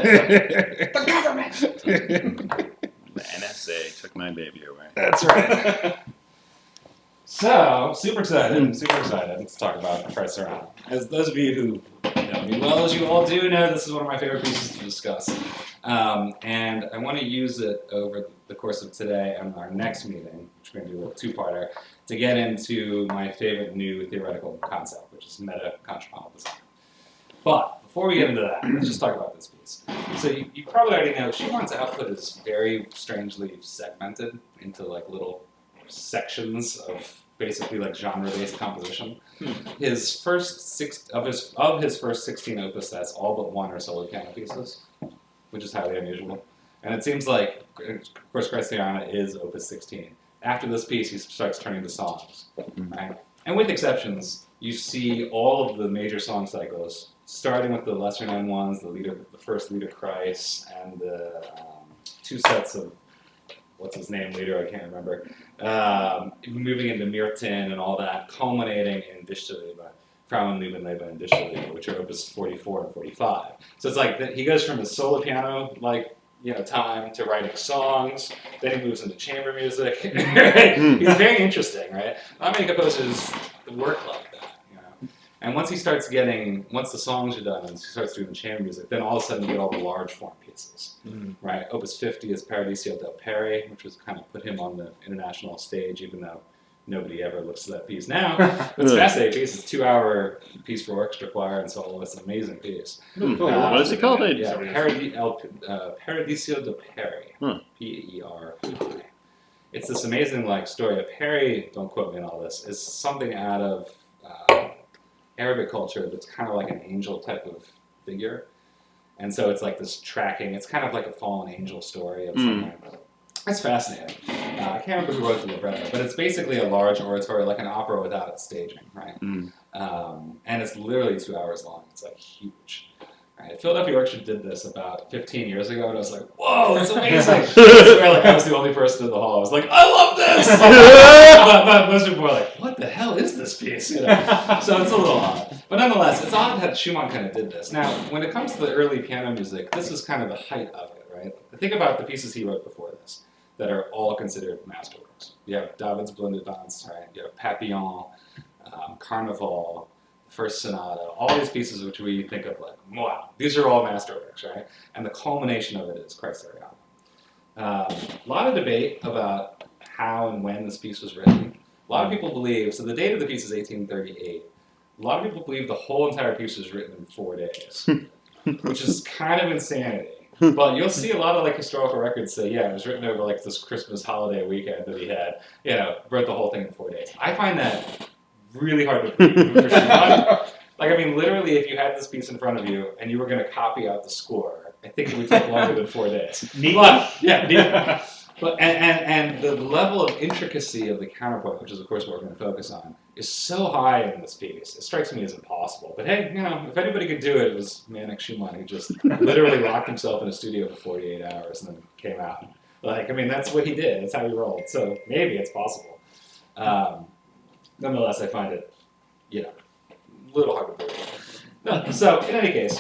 The government! The NSA took my baby away. That's right. So, super excited to talk about Kreisleriana. As those of you who know me well, as you all do know, this is one of my favorite pieces to discuss. And I want to use it over the course of today and our next meeting, which we're going to do a little two-parter, to get into my favorite new theoretical concept, which is metacontrapuntal design. But before we get into that, let's just talk about this piece. So you probably already know Schumann's output is very strangely segmented into like little sections of basically like genre-based composition. His first his first 16 opus sets, all but one are solo piano pieces, which is highly unusual. And it seems like, of course, Kreisleriana is opus 16. After this piece, he starts turning to songs, right? And with exceptions, you see all of the major song cycles, starting with the lesser-known ones, the first Lieder Kreis, and the two sets of what's his name later, I can't remember, moving into Myrtin and all that, culminating in Dichterleben, Frauenleben and Dichterleben, which are opus 44 and 45. So it's like he goes from his solo piano, time to writing songs, then he moves into chamber music. He's very interesting, right? Not many composers work like that. And once the songs are done and he starts doing the chamber music, then all of a sudden you get all the large form pieces, right? Opus 50 is Paradiso del Peri, which was kind of put him on the international stage, even though nobody ever looks at that piece now. It's a fascinating piece. It's a 2-hour piece for orchestra, choir, and solo. It's an amazing piece. What is it called? Yeah, Paradiso del Peri, P-E-R-I. It's this amazing story. Peri, don't quote me on all this, is something out of Arabic culture that's kind of like an angel type of figure. And so it's like this tracking, it's kind of like a fallen angel story of something. It's fascinating. I can't remember who wrote the libretto, but it's basically a large oratory, like an opera without its staging, right? And it's literally 2 hours long. It's like huge. Right? Philadelphia Orchestra did this about 15 years ago, and I was like, whoa, it's amazing. I swear, I was the only person in the hall. I was like, I love this! but most people were like, what the hell is this piece? So it's a little odd. But nonetheless, it's odd that Schumann kind of did this. Now, when it comes to the early piano music, this is kind of the height of it, right? Think about the pieces he wrote before this that are all considered masterworks. You have David's Blended Dance, right? You have Papillon, Carnival, First Sonata, all these pieces which we think of like, wow, these are all masterworks, right? And the culmination of it is Kreisleriana. A lot of debate about how and when this piece was written. A lot of people believe, so the date of the piece is 1838. A lot of people believe the whole entire piece was written in 4 days, which is kind of insanity. But you'll see a lot of historical records say, yeah, it was written over this Christmas holiday weekend that he had, wrote the whole thing in 4 days. I find that really hard to believe for Schumann. Literally, if you had this piece in front of you and you were going to copy out the score, I think it would take longer than 4 days. But and the level of intricacy of the counterpoint, which is of course what we're going to focus on, is so high in this piece. It strikes me as impossible. But hey, if anybody could do it, it was Manic Schumann, who just literally locked himself in a studio for 48 hours and then came out. That's what he did. That's how he rolled. So maybe it's possible. Nonetheless, I find it, a little hard to believe. No, so, in any case,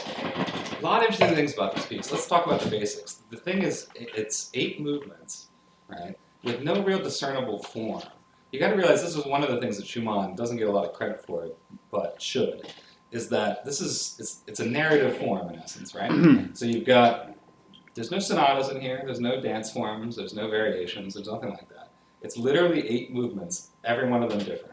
a lot of interesting things about this piece. Let's talk about the basics. The thing is, it's 8 movements, right, with no real discernible form. You got to realize this is one of the things that Schumann doesn't get a lot of credit for, but should, is that it's a narrative form in essence, right? So there's no sonatas in here, there's no dance forms, there's no variations, there's nothing like that. It's literally 8 movements, every one of them different.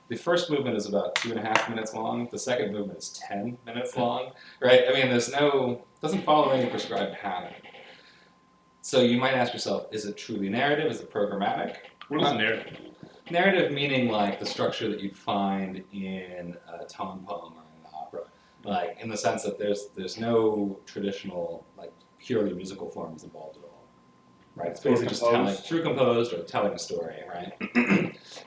The first movement is about 2.5 minutes long. The second movement is 10 minutes long, right? Doesn't follow any prescribed pattern. So you might ask yourself, is it truly narrative? Is it programmatic? What is narrative? Narrative meaning the structure that you'd find in a tone poem or in an opera. In the sense that there's no traditional, purely musical forms involved at all. Right, it's basically just through composed or telling a story, right?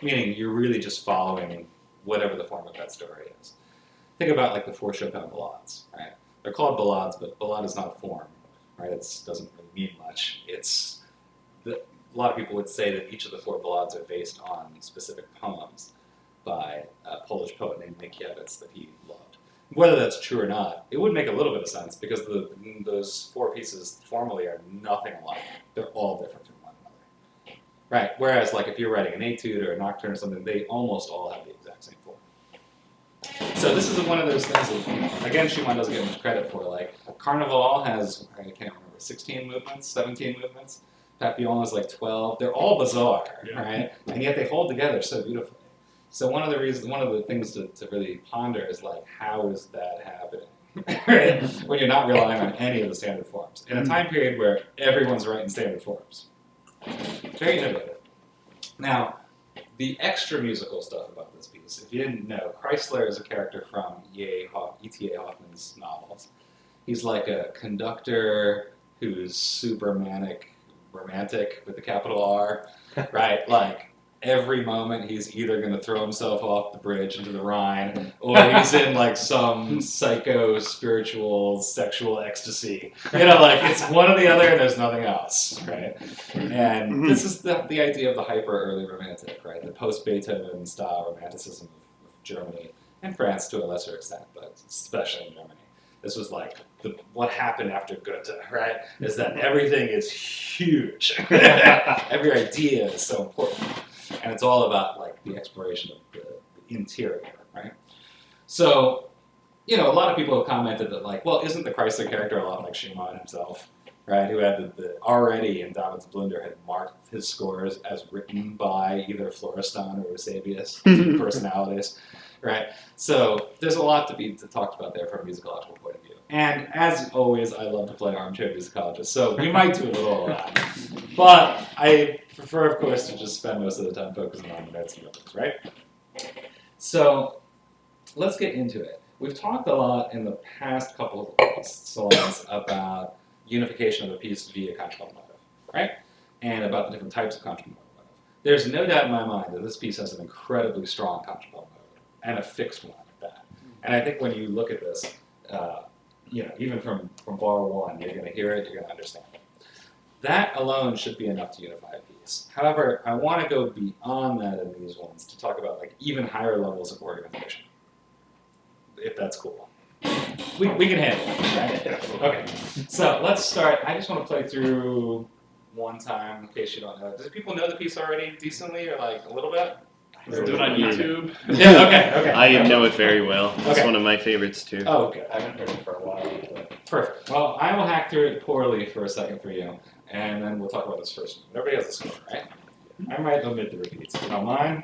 Meaning you're really just following whatever the form of that story is. Think about the 4 Chopin ballades, right? They're called ballades, but ballade is not a form, right? It doesn't really mean much. A lot of people would say that each of the 4 ballades are based on specific poems by a Polish poet named Mickiewicz that he loved. whether that's true or not, it would make a little bit of sense because those four pieces formally are nothing alike. They're all different from one another. Right. Whereas, like, if you're writing an etude or a nocturne or something, they almost all have the exact same form. So this is one of those things that, again, Schumann doesn't get much credit for. Like, Carnival has, I can't remember, 16 movements, 17 movements. Papillon is like 12. They're all bizarre, right? And yet they hold together so beautifully. So one of the things to really ponder is, like, how is that happening? Right? When you're not relying on any of the standard forms. In a time period where everyone's writing standard forms. Very innovative. Now, the extra musical stuff about this piece, if you didn't know, Kreisler is a character from E.T.A. Hoffman's novels. He's like a conductor who's super manic, romantic with the capital R, right? Like, every moment he's either going to throw himself off the bridge into the Rhine, or he's in like some psycho, spiritual, sexual ecstasy. You know, like it's one or the other and there's nothing else, right? And this is the idea of the hyper early romantic, right? The post-Beethoven style romanticism of Germany and France to a lesser extent, but especially in Germany. This was like what happened after Goethe, right? Is that everything is huge. Every idea is so important. And it's all about like the exploration of the interior, right? So, you know, a lot of people have commented that like, well, isn't the Chrysler character a lot like Schumann himself, right? Who had the already in David's Blunder had marked his scores as written by either Florestan or Eusebius, two personalities, right? So there's a lot to be talked about there from a musicological point of view. And as always, I love to play armchair musicologist, so we might do a little of that. But I prefer, of course, to just spend most of the time focusing on the notes and rhythms, right? So let's get into it. We've talked a lot in the past couple of salons about unification of a piece via contrapuntal motive, right? And about the different types of contrapuntal motive. There's no doubt in my mind that this piece has an incredibly strong contrapuntal motive, and a fixed one at that. And I think when you look at this, you know, even from bar one, you're going to hear it, you're going to understand it. That alone should be enough to unify a piece. However, I want to go beyond that in these ones to talk about like even higher levels of organization, if that's cool. We can handle it, right? Okay, so let's start. I just want to play through one time in case you don't know. Do people know the piece already decently or like a little bit? Do it on YouTube. Yeah, okay. I know it very well. It's Okay. one of my favorites too. Oh, good. I haven't heard it for a while. But perfect. Well, I will hack through it poorly for a second for you, and then we'll talk about this first one. Everybody has a score, right? I might omit the repeats. If you don't mind.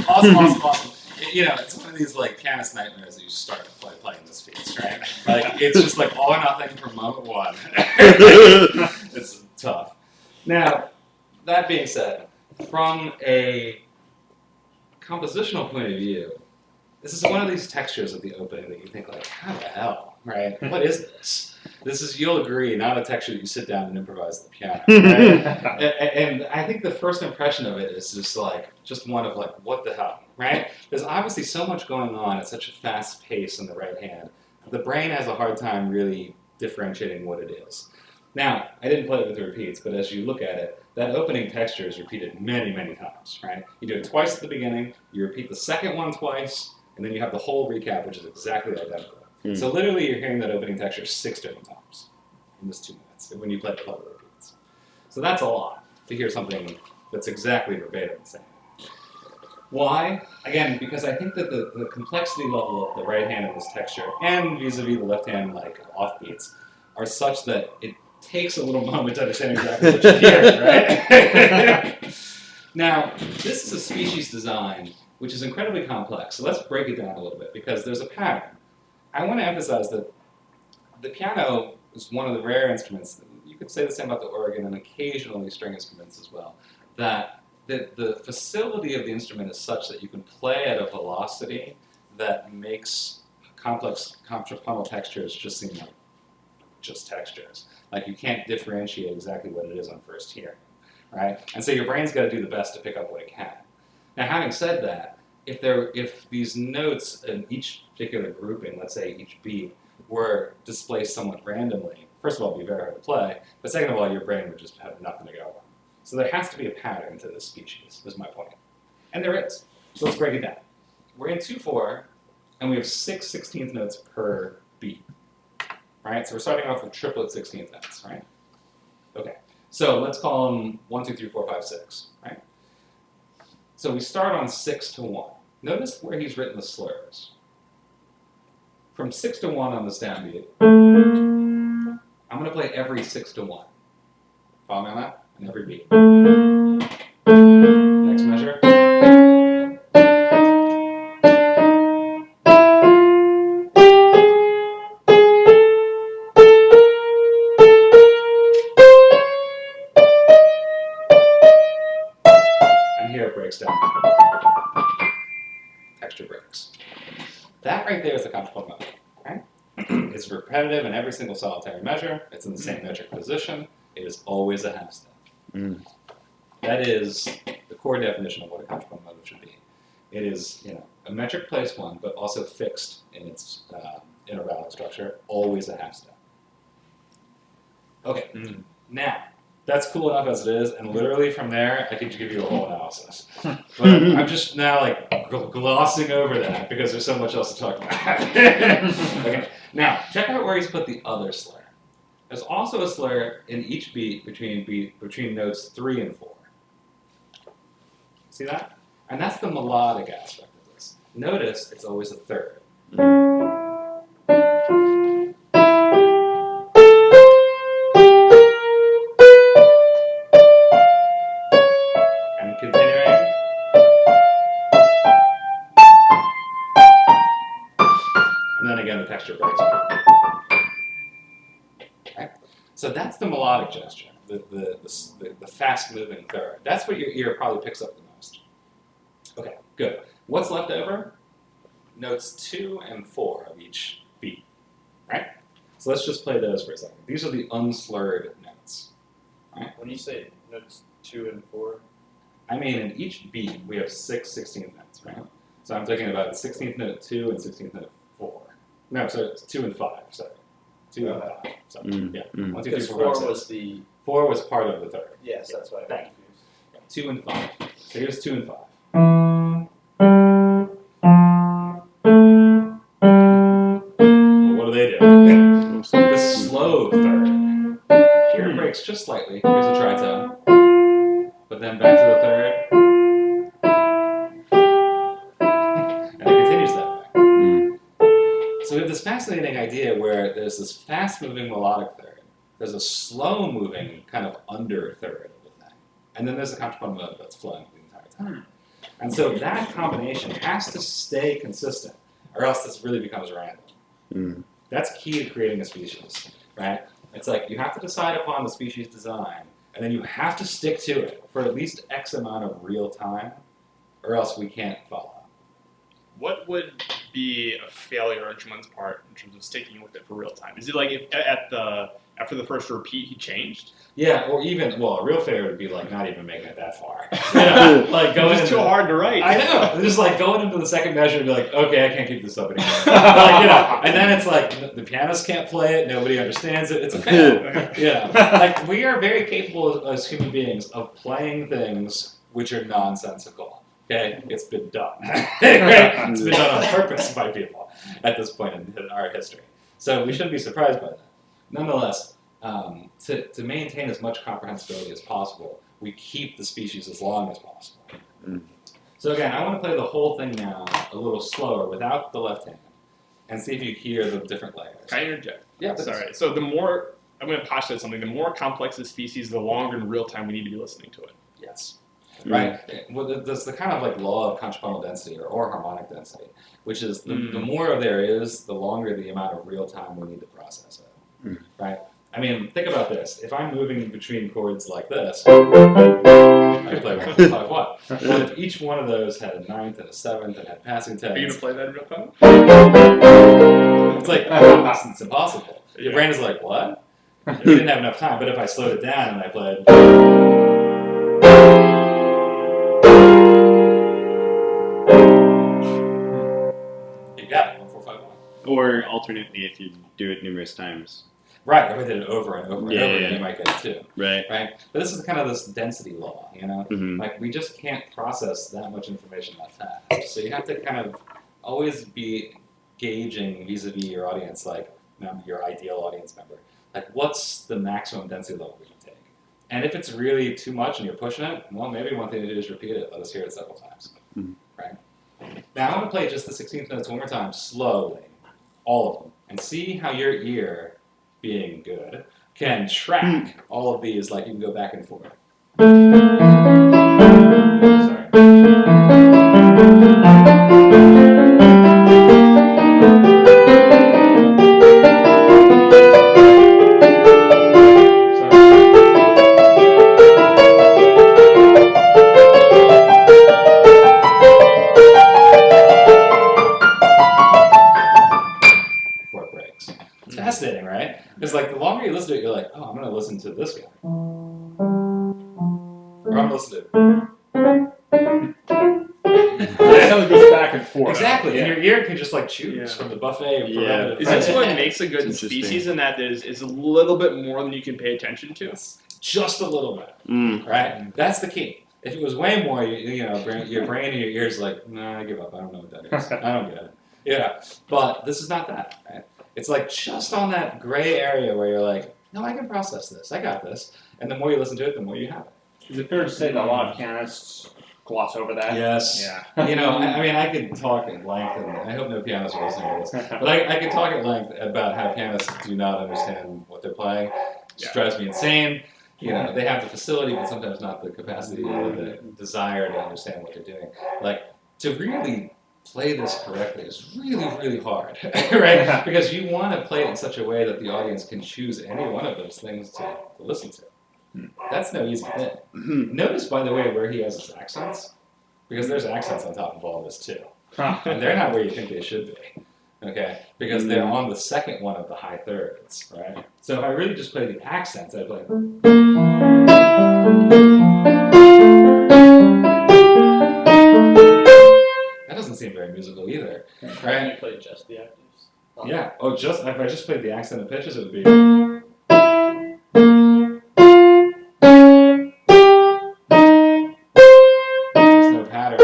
Awesome. You know, it's one of these like pianist nightmares that you start playing this piece, right? Like, it's just like all or nothing from moment one. It's tough. Now, that being said, from a compositional point of view, this is one of these textures at the opening that you think like, how the hell, right? What is this? This is, you'll agree, not a texture that you sit down and improvise at the piano, right? and I think the first impression of it is just like, just one of like, what the hell, right? There's obviously so much going on at such a fast pace in the right hand. The brain has a hard time really differentiating what it is. Now, I didn't play it with the repeats, but as you look at it, that opening texture is repeated many, many times, right? You do it twice at the beginning, you repeat the second one twice, and then you have the whole recap, which is exactly identical. So literally, you're hearing that opening texture 6 different times in this 2 minutes when you play the whole repeats. So that's a lot to hear something that's exactly verbatim the same. Why? Again, because I think that the complexity level of the right hand in this texture and vis-a-vis the left hand like offbeats are such that it takes a little moment to understand exactly what you're hearing, right? Now, this is a species design which is incredibly complex. So let's break it down a little bit because there's a pattern. I want to emphasize that the piano is one of the rare instruments, you could say the same about the organ and occasionally string instruments as well, that the facility of the instrument is such that you can play at a velocity that makes complex contrapuntal textures just seem like just textures. Like you can't differentiate exactly what it is on first hearing, right? And so your brain's got to do the best to pick up what it can. Now, having said that, if these notes in each particular grouping, let's say each beat, were displaced somewhat randomly, first of all, it'd be very hard to play, but second of all, your brain would just have nothing to go on. So there has to be a pattern to this species, is my point. And there is. So let's break it down. We're in 2/4, and we have 6 16th notes per beat. Right? So we're starting off with triplet 16th notes, right? Okay. So let's call them 1, 2, 3, 4, 5, 6, right? So we start on 6 to 1. Notice where he's written the slurs. From 6 to 1 on this downbeat, I'm going to play every 6 to 1. Follow me on that? And every beat. Next measure. And here it breaks down. Texture breaks. That right there is the contrapuntal mode, right? It's repetitive in every single solitary measure. It's in the same metric position. It is always a half step. That is the core definition of what a contrapuntal mode should be. It is, a metric placed one, but also fixed in its intervallic structure, always a half step. Okay, now, that's cool enough as it is, and literally from there, I could give you a whole analysis. But I'm just now glossing over that because there's so much else to talk about. Okay, now, check out where he's put the other slur. There's also a slur in each beat between notes 3 and 4. See that? And that's the melodic aspect of this. Notice it's always a third. And continuing. And then again, the texture breaks. Right? So that's the melodic gesture, the fast-moving third. That's what your ear probably picks up the most. Okay, good. What's left over? Notes 2 and 4 of each beat, right? So let's just play those for a second. These are the unslurred notes. Right? When you say notes 2 and 4? I mean, in each beat, we have 6 16th notes, right? So I'm talking about 16th note 2 and 16th note 4. No, so it's 2 and 5, sorry. 2 and 5. So, yeah. 1, 2, 3, 4, 5, 6. 4 was the... 4 was part of the third. Yes, that's why I'm confused. 2 and 5. So here's 2 and 5. Well, what do they do? The slow third. Here it breaks just slightly. Here's a tritone. But then back to the third. And it continues that way. So we have this fascinating idea where there's this fast-moving melodic third. There's a slow-moving kind of under third of the thing. And then there's a contrapuntal mode that's flowing the entire time. And so that combination has to stay consistent, or else this really becomes random. That's key to creating a species, right? It's like you have to decide upon the species design, and then you have to stick to it for at least X amount of real time, or else we can't follow. What would be a failure on Schumann's part in terms of sticking with it for real time? Is it like if after the first repeat he changed? Yeah, or even, well, a real failure would be like not even making it that far. Like going It's just too hard to write. I know. Just like going into the second measure and be like, okay, I can't keep this up anymore. Like, and then it's like the pianist can't play it, nobody understands it. It's a fail. Like we are very capable as human beings of playing things which are nonsensical. Okay, it's been done. It's been done on purpose by people at this point in our history. So we shouldn't be surprised by that. Nonetheless, to maintain as much comprehensibility as possible, we keep the species as long as possible. So again, I want to play the whole thing now a little slower without the left hand, and see if you hear the different layers. Can I interject? Yeah. Sorry. So the more, I'm going to postulate something, the more complex the species, the longer in real time we need to be listening to it. Yes. Right? Well, there's the kind of like law of contrapuntal density or harmonic density, which is the more there is, the longer the amount of real time we need to process it. Right? I mean, think about this. If I'm moving between chords like this, I play 1, 4, 5, 1. But if each one of those had a ninth and a seventh and had passing Are you going tenths, to play that in real time? it's like, it's impossible. Your brain is like, what? You didn't have enough time. But if I slowed it down and I played... You got it, 1, 4, 5, 1. Or alternately, if you do it numerous times. Right, if I did it over and over and over, then you might get it too. Right. But this is kind of this density law, you know? Like, we just can't process that much information that fast. So you have to kind of always be gauging vis-a-vis your audience, like your ideal audience member. Like, what's the maximum density level we can take? And if it's really too much and you're pushing it, well, maybe one thing to do is repeat it. Let us hear it several times. Right? Now, I want to play just the 16th notes one more time, slowly, all of them, and see how your ear, being good, can track all of these, like you can go back and forth. Before it breaks. It's fascinating, right? Because like the longer you listen to it, you're like, oh, I'm going to listen to this guy. Or I'm going to listen to It kind of goes back and forth. Exactly, and your ear can just like choose from the buffet of parameters. Is this what makes a good Interesting. species in that is a little bit more than you can pay attention to? Just a little bit, right? That's the key. If it was way more, your brain and your ears like, nah, I give up. I don't know what that is. I don't get it. Yeah, but this is not that, right? It's like just on that gray area where you're like, no, I can process this. I got this. And the more you listen to it, the more you have it. Is it fair to say that a lot of pianists gloss over that? Yes. Yeah. You know, I mean, I could talk at length, and I hope no pianists are listening to this, but I could talk at length about how pianists do not understand what they're playing. It just drives me insane. You know, they have the facility, but sometimes not the capacity or the desire to understand what they're doing. Like, to really play this correctly is really, really hard, right? Because you want to play it in such a way that the audience can choose any one of those things to listen to. That's no easy thing. Notice, by the way, where he has his accents, because there's accents on top of all this too. And they're not where you think they should be, okay? Because they're on the second one of the high thirds, right? So if I really just play the accents, I'd play... That doesn't seem very musical either, right? You play just the octaves. Yeah. Oh, just if I just played the accent and pitches, it would be. There's no pattern.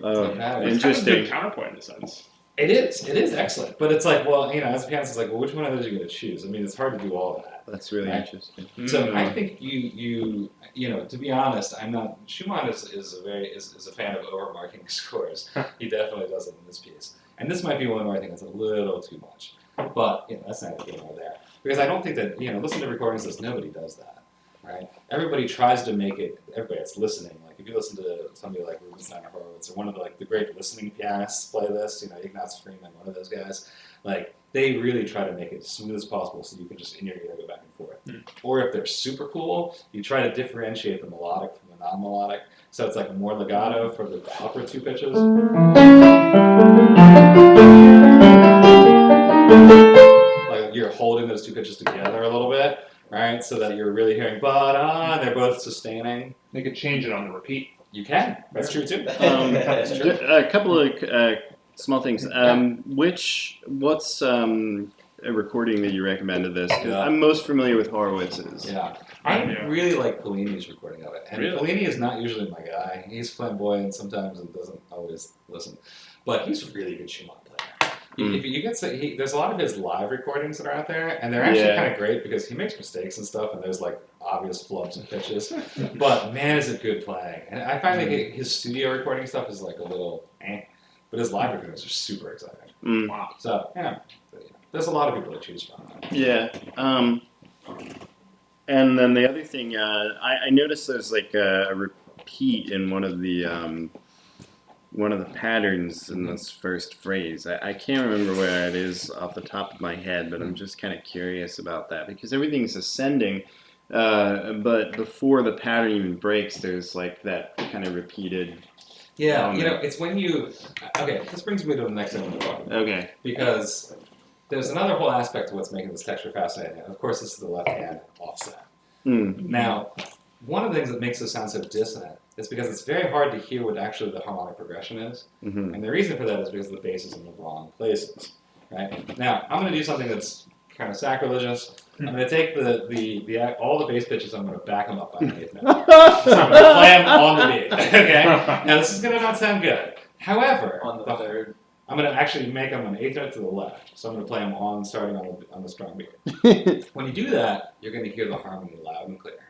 Oh, No pattern. It's kind of a interesting. good counterpoint in a sense. It is excellent, but it's like, well, you know, as a pianist, it's like, well, which one of those are you going to choose? I mean, it's hard to do all of that. That's really Right. interesting. So I think you know, to be honest, I'm not. Schumann is a fan of overmarking scores. He definitely does it in this piece, and this might be one where I think it's a little too much. But you know, that's not here nor there, because I don't think that listen to recordings says nobody does that, right? Everybody tries to make it. Everybody that's listening, like if you listen to somebody like Rubinstein or Horowitz or one of the great listening pianists play this, Ignaz Freeman, one of those guys, like they really try to make it as smooth as possible so you can just in your ear go back and forth. Or if they're super cool, you try to differentiate the melodic from the non-melodic. So it's like more legato for the upper two pitches. Like you're holding those two pitches together a little bit, right? So that you're really hearing ba-da, they're both sustaining. They could change it on the repeat. You can. That's true too. That's true. A couple of small things. What's a recording that you recommended this? 'Cause I'm most familiar with Horowitz's. Yeah. I really like Polini's recording of it. And Polini is not usually my guy. He's flamboyant sometimes and doesn't always listen. But he's a really good Schumann player. If you get there's a lot of his live recordings that are out there, and they're actually kind of great because he makes mistakes and stuff, and there's like obvious flubs and pitches. But man, is it good playing. And I find that his studio recording stuff is like a little but his live recordings are super exciting. Wow. So, there's a lot of people to choose from. Yeah. And then the other thing, I noticed there's like a repeat in one of the patterns in this first phrase. I can't remember where it is off the top of my head, but I'm just kind of curious about that because everything's ascending, but before the pattern even breaks, there's like that kind of repeated. Yeah, it's when you. Okay, this brings me to the next thing I'm going to talk about. Okay. Because there's another whole aspect to what's making this texture fascinating. Of course, this is the left hand offset. Now, one of the things that makes this sound so dissonant is because it's very hard to hear what actually the harmonic progression is. And the reason for that is because the bass is in the wrong places. Right? Now, I'm going to do something that's kind of sacrilegious. I'm going to take all the bass pitches, I'm going to back them up by an eighth note. So I'm going to play them on the beat. Okay? Now, this is going to not sound good. However, On the third. I'm going to actually make them an eighth note to the left. So I'm going to play them starting on the strong beat. When you do that, you're going to hear the harmony loud and clear.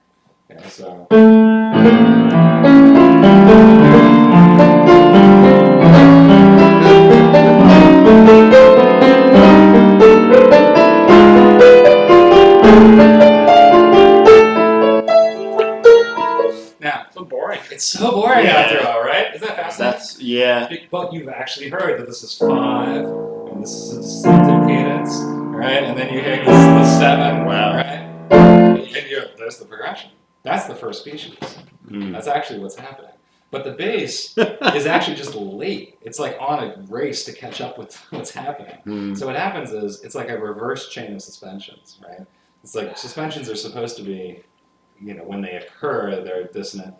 Okay, so. Now, So boring. it's so boring after all, right? Isn't that fascinating? But you've actually heard that this is 5, and this is a distinct cadence, right? And then you hear this is the 7, right? And there's the progression. That's the first species. That's actually what's happening. But the bass is actually just late. It's like on a race to catch up with what's happening. So what happens is it's like a reverse chain of suspensions, right? It's like suspensions are supposed to be, when they occur, they're dissonant,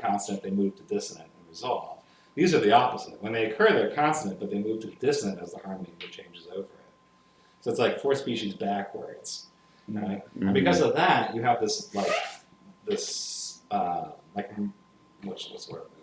consonant, they move to dissonant and resolve. These are the opposite. When they occur, they're consonant, but they move to dissonant as the harmony changes over it. So it's like 4 species backwards, right? And because of that, you have this, what's the word I'm looking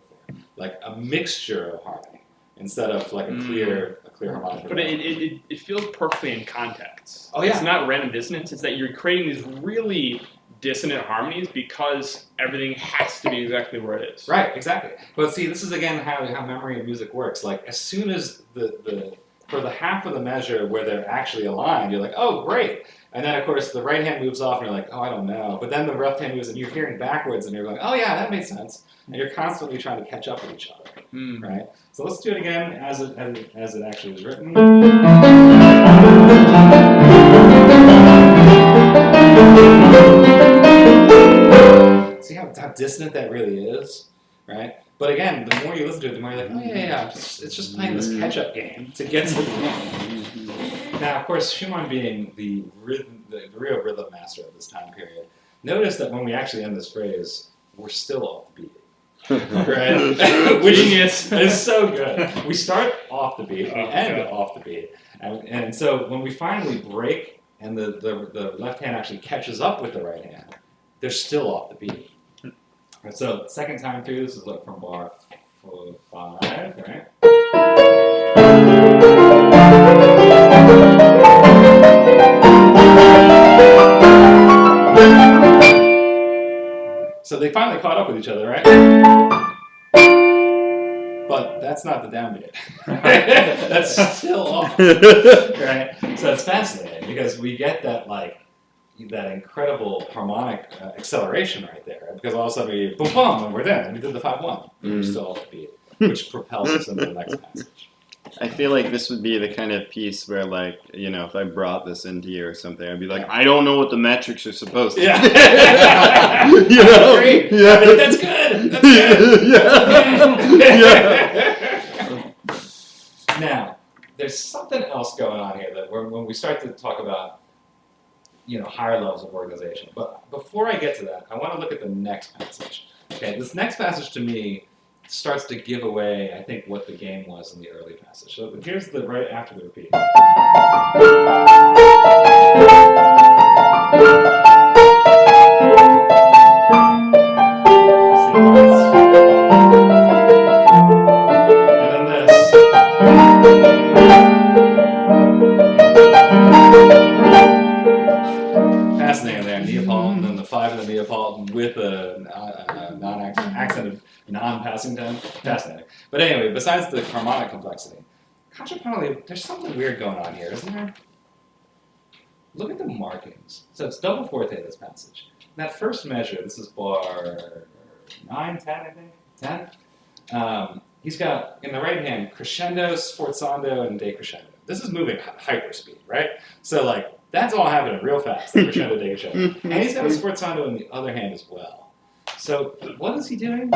for? Like a mixture of harmony instead of like a clear harmonic. But it feels perfectly in context. Oh, yeah. It's not random dissonance. It's that you're creating these really dissonant harmonies because everything has to be exactly where it is. Right, exactly. But see, this is again how memory and music works. Like as soon as for the half of the measure where they're actually aligned, you're like, oh, great. And then of course the right hand moves off and you're like, oh, I don't know. But then the left hand moves and you're hearing backwards and you're like, oh yeah, that makes sense. And you're constantly trying to catch up with each other, right? So let's do it again as it actually was written. See how dissonant that really is, right? But again, the more you listen to it, the more you're like, oh yeah, it's just playing this catch-up game to get to the end. Now, of course, Schumann being the real rhythm master of this time period, notice that when we actually end this phrase, we're still off the beat. Right? Which is so good. We start off the beat, we end off the beat. And so when we finally break and the left hand actually catches up with the right hand, they're still off the beat. And so second time through, this is like from bar 4, 5, right? So they finally caught up with each other, right? But that's not the downbeat. That's still off, right? So it's fascinating because we get that that incredible harmonic acceleration right there. Because all of a sudden we boom boom and we're there, and we did the 5-1, and we're still off the beat, which propels us into the next passage. I feel like this would be the kind of piece where, like, you know, if I brought this into you or something, I'd be like, I don't know what the metrics are supposed to. Yeah. You know? Great. Yeah. That's good. That's good. Yeah. Now, there's something else going on here that when we start to talk about, you know, higher levels of organization. But before I get to that, I want to look at the next passage. Okay, this next passage to me starts to give away, I think, what the game was in the early passage. So here's the right after the repeat. And then this. Fascinating there, Neapolitan, and the 5 of the Neapolitan with a non-accented, non-passing tone. Fascinating. But anyway, besides the harmonic complexity, contrapuntally, there's something weird going on here, isn't there? Look at the markings. So it's double forte, this passage. That first measure, this is bar 9, 10, I think? 10? He's got, in the right hand, crescendo, sforzando, and decrescendo. This is moving hyperspeed, right? So, like, that's all happening real fast, the crescendo, decrescendo. And he's got a sforzando in the other hand as well. So, what is he doing?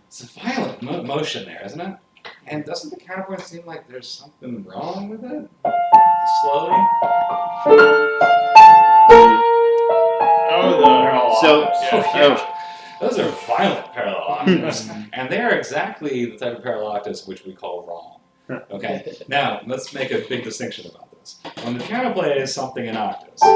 It's a violent motion there, isn't it? And doesn't the counterpoint seem like there's something wrong with it? Slowly? Those are violent parallel octaves. And they are exactly the type of parallel octaves which we call wrong. Okay, now let's make a big distinction about this. When the piano plays something in octaves, those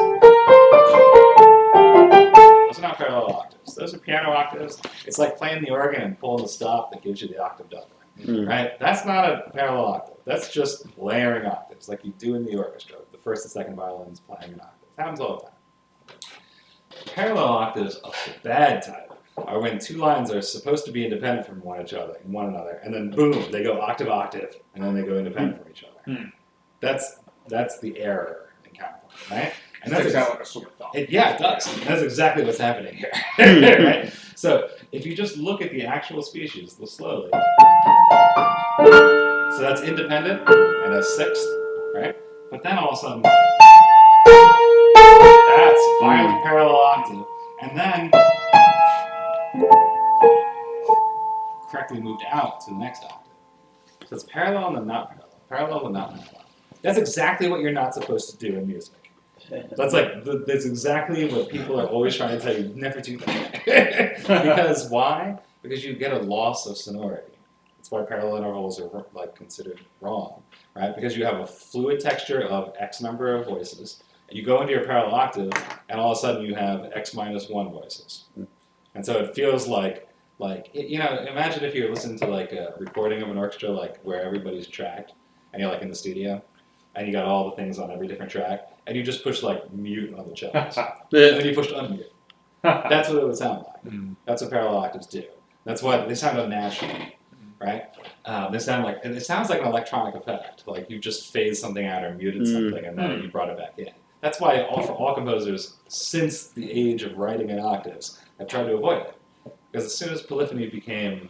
are not parallel octaves. Those are piano octaves. It's like playing the organ and pulling the stop that gives you the octave doubling. Right? That's not a parallel octave. That's just layering octaves, like you do in the orchestra. The first and second violins playing an octave. It happens all the time. Parallel octaves of the bad type are when two lines are supposed to be independent from one another, and then boom, they go octave octave, and then they go independent from each other. That's the error in counterpoint, right? And that's exactly like a super thought. Yeah, it does. That's exactly what's happening here. Right? So if you just look at the actual species, slowly. So that's independent and a sixth, right? But then all of a sudden, that's violent parallel octave, and then correctly moved out to the next octave. So it's parallel and then not parallel. Parallel and not parallel. That's exactly what you're not supposed to do in music. That's exactly what people are always trying to tell you. Never do that. Because why? Because you get a loss of sonority. That's why parallel intervals are like considered wrong, right? Because you have a fluid texture of X number of voices, and you go into your parallel octave, and all of a sudden you have X minus 1 voices. And so it feels like, you know, imagine if you're listening to like a recording of an orchestra, like where everybody's tracked, and you're like in the studio, and you got all the things on every different track, and you just push like mute on the cellos, and then you push unmute. That's what it would sound like. That's what parallel octaves do. That's what they sound unnatural, right? It sounds like an electronic effect, like you just phased something out or muted something, and then you brought it back in. That's why all composers, since the age of writing in octaves, have tried to avoid it. Because as soon as polyphony became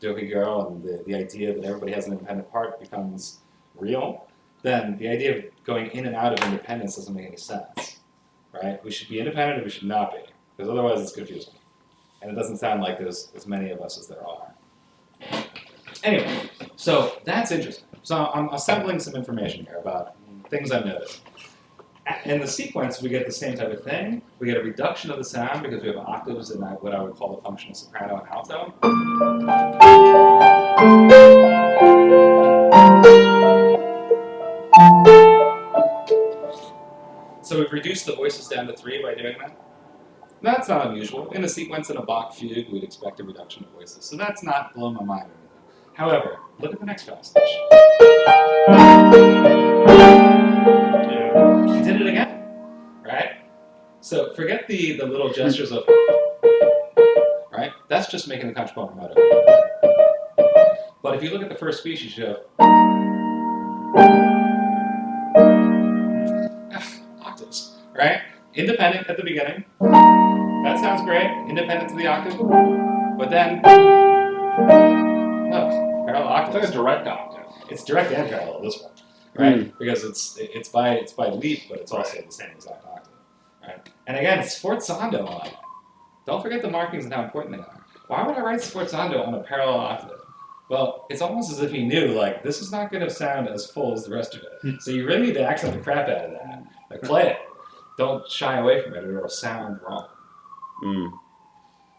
Doki Girl and the idea that everybody has an independent part becomes real, then the idea of going in and out of independence doesn't make any sense, right? We should be independent or we should not be, because otherwise it's confusing. And it doesn't sound like there's as many of us as there are. Anyway, so that's interesting. So I'm assembling some information here about things I've noticed. In the sequence, we get the same type of thing. We get a reduction of the sound because we have octaves in what I would call the functional soprano and alto. So we've reduced the voices down to 3 by doing that. That's not unusual. In a sequence in a Bach fugue, we'd expect a reduction of voices. So that's not blowing my mind or anything. However, look at the next passage. We did it again, right? So forget the little gestures of, right? That's just making the contrapuntal motive. But if you look at the first species, you have octaves, right? Independent at the beginning. That sounds great. Independent to the octave. But then, parallel It's like a octaves. direct octave. It's direct and parallel, this one, right? Because it's by leap, but it's also the same exact octave, right? And again, it's sforzando on it. Don't forget the markings and how important they are. Why would I write sforzando on a parallel octave? Well, it's almost as if he knew, like, this is not going to sound as full as the rest of it. So you really need to accent the crap out of that. Like, play it. Don't shy away from it, or it'll sound wrong.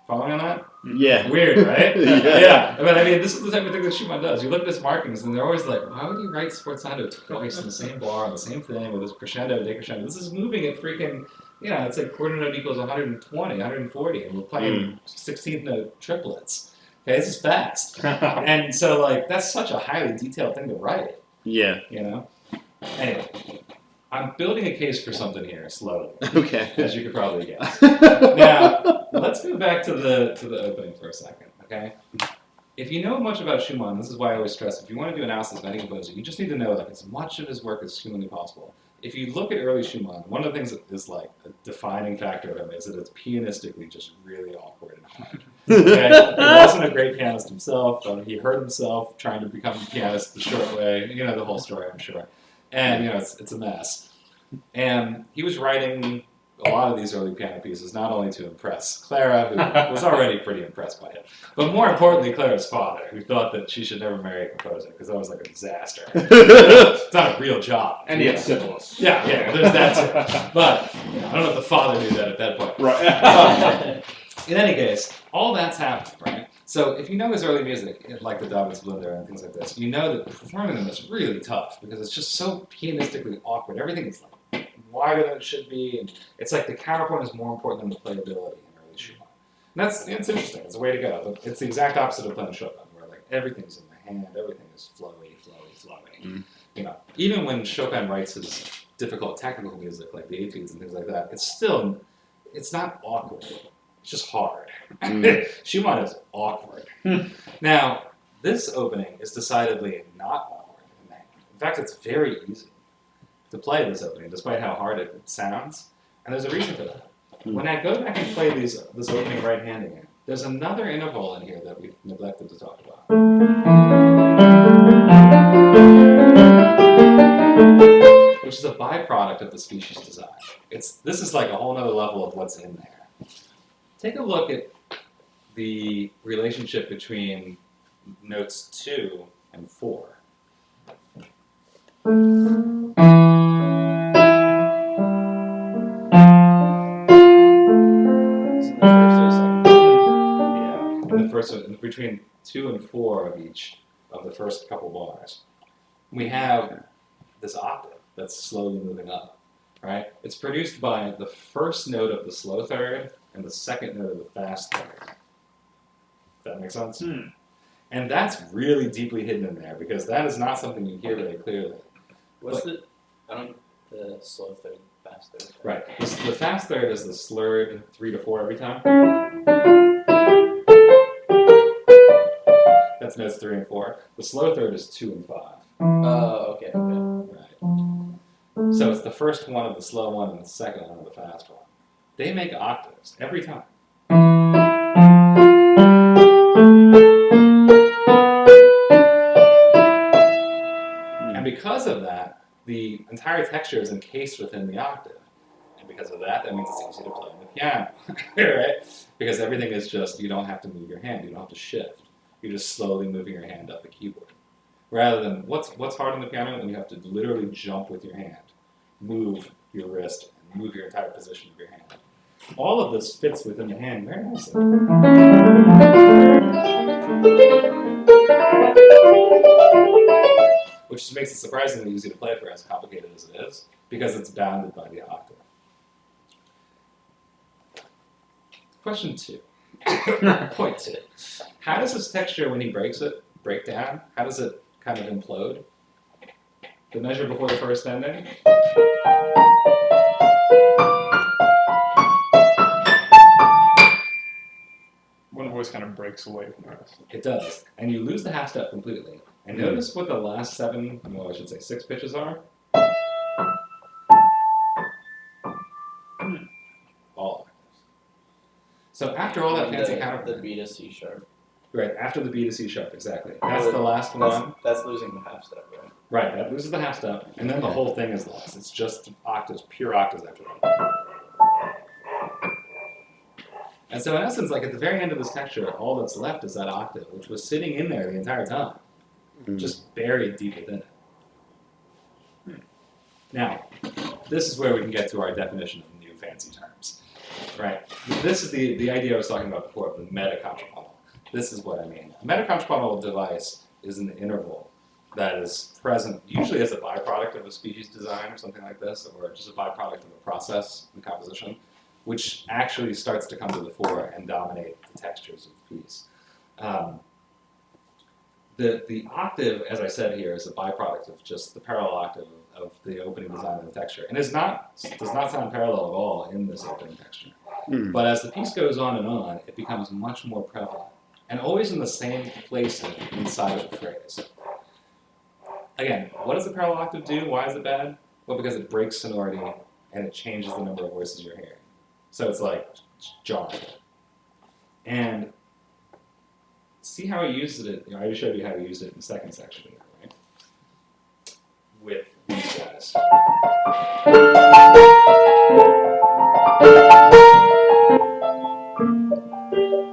Following on that? Yeah. Weird, right? Yeah. But I mean, this is the type of thing that Schumann does. You look at his markings, and they're always like, why would he write sforzando twice in the same bar on the same thing with his crescendo, decrescendo? This is moving at freaking, it's like quarter note equals 120, 140, and we're playing 16th note triplets. Okay, this is fast. And so, like, that's such a highly detailed thing to write, Yeah. Anyway, I'm building a case for something here, slowly, Okay. as you could probably guess. Now, let's go back to the opening for a second, okay? If you know much about Schumann, this is why I always stress, if you want to do analysis of any composer, you just need to know, like, as much of his work as humanly possible. If you look at early Schumann, one of the things that is, like, a defining factor of him is that it's pianistically just really awkward and hard. Okay? He wasn't a great pianist himself. He hurt himself trying to become a pianist the short way. You know the whole story, I'm sure. And, it's a mess. And he was writing a lot of these early piano pieces, not only to impress Clara, who was already pretty impressed by him, but more importantly, Clara's father, who thought that she should never marry a composer because that was like a disaster. It's not a real job. And he had syphilis. Yeah, there's that too. But I don't know if the father knew that at that point. Right. In any case, all that's happened, right? So if you know his early music, like the David's Blunder and things like this, you know that performing them is really tough because it's just so pianistically awkward. Everything is like wider than it should be, and it's like the counterpoint is more important than the playability in early Schumann. And it's interesting. It's a way to go. But it's the exact opposite of playing Chopin, where like everything's in the hand, everything is flowy. Even when Chopin writes his difficult technical music, like the etudes and things like that, it's not awkward. It's just hard. Schumann is awkward. Now, this opening is decidedly not awkward. In fact, it's very easy to play this opening, despite how hard it sounds. And there's a reason for that. When I go back and play this opening right-handed here, there's another interval in here that we've neglected to talk about. Which is a byproduct of the species design. This is like a whole other level of what's in there. Take a look at the relationship between notes 2 and 4. Between 2 and 4 of each of the first couple bars, we have this octave that's slowly moving up, right? It's produced by the first note of the slow third and the second note of the fast third. Does that make sense? And that's really deeply hidden in there because that is not something you hear very clearly. What's the slow third, fast third? Right. The fast third is the slurred 3 to 4 every time. That's notes 3 and 4. The slow third is 2 and 5. Oh, okay. Right. So it's the first one of the slow one and the second one of the fast one. They make octaves every time. And because of that, the entire texture is encased within the octave. And because of that means it's easy to play on the piano, right? Because everything is just, you don't have to move your hand, you don't have to shift. You're just slowly moving your hand up the keyboard. Rather than, what's hard on the piano when you have to literally jump with your hand, move your wrist, and move your entire position of your hand. All of this fits within the hand very nicely. Which just makes it surprisingly easy to play for as complicated as it is, because it's bounded by the octave. Question 2. Point 2. How does this texture, when he breaks it, break down? How does it kind of implode? The measure before the first ending? One voice kind of breaks away from the rest. It does. And you lose the half step completely. And notice what the last 6 pitches are. All octaves. So after all that fancy the counterpoint, B to C sharp. right, after the B to C sharp, exactly. That's the last one. That's losing the half step, right? Right, that loses the half step, and then the whole thing is lost. It's just octaves, pure octaves after that. And so in essence, like at the very end of this texture, all that's left is that octave, which was sitting in there the entire time, just buried deep within it. Now, this is where we can get to our definition of new fancy terms, right? This is the idea I was talking about before, of the metacontrapuntal. This is what I mean. A metacontrapuntal device is an interval that is present usually as a byproduct of a species design or something like this, or just a byproduct of a process in composition, which actually starts to come to the fore and dominate the textures of the piece. The octave, as I said here, is a byproduct of just the parallel octave of the opening design of the texture, and does not sound parallel at all in this opening texture. But as the piece goes on, it becomes much more prevalent, and always in the same place inside of the phrase. Again, what does the parallel octave do? Why is it bad? Well, because it breaks sonority and it changes the number of voices you're hearing. So it's like jarring. And see how he uses it. I already showed you how he used it in the second section, right? With these guys.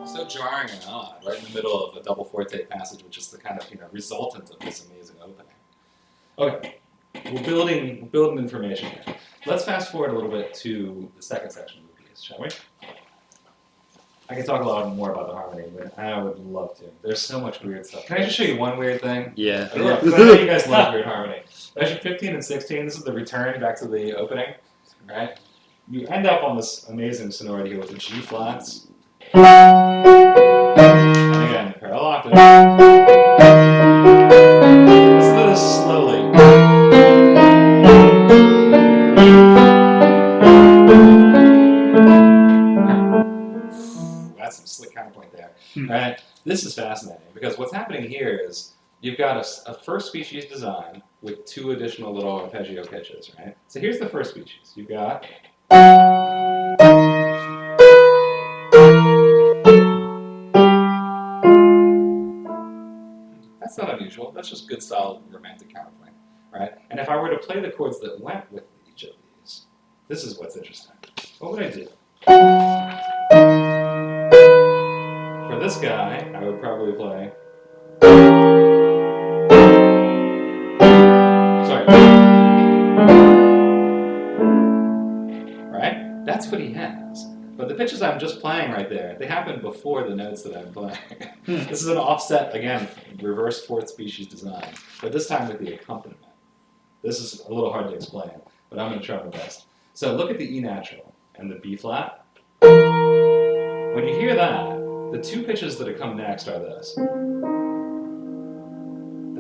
So jarring and odd, right in the middle of a double forte passage, which is the kind of resultant of this amazing opening. Okay, we're building information here. Let's fast forward a little bit to the second section of the piece, shall we? I can talk a lot more about the harmony, but I would love to. There's so much weird stuff. Can I just show you one weird thing? Yeah. Because I know you guys love weird harmony. Measure 15 and 16, this is the return back to the opening, right? You end up on this amazing sonority here with the G flats. And again, parallel octave. Listen to this slowly. That's some slick counterpoint there, right? This is fascinating because what's happening here is you've got a first species design with two additional little arpeggio pitches, right? So here's the first species. You've got that's not unusual. That's just good, solid, romantic counterpoint, right? And if I were to play the chords that went with each of these, this is what's interesting. What would I do? For this guy, I would probably play. Sorry. Right? That's what he has. But the pitches I'm just playing right there, they happen before the notes that I'm playing. This is an offset, again, reverse fourth species design, but this time with the accompaniment. This is a little hard to explain, but I'm going to try my best. So look at the E natural and the B flat. When you hear that, the two pitches that come next are this.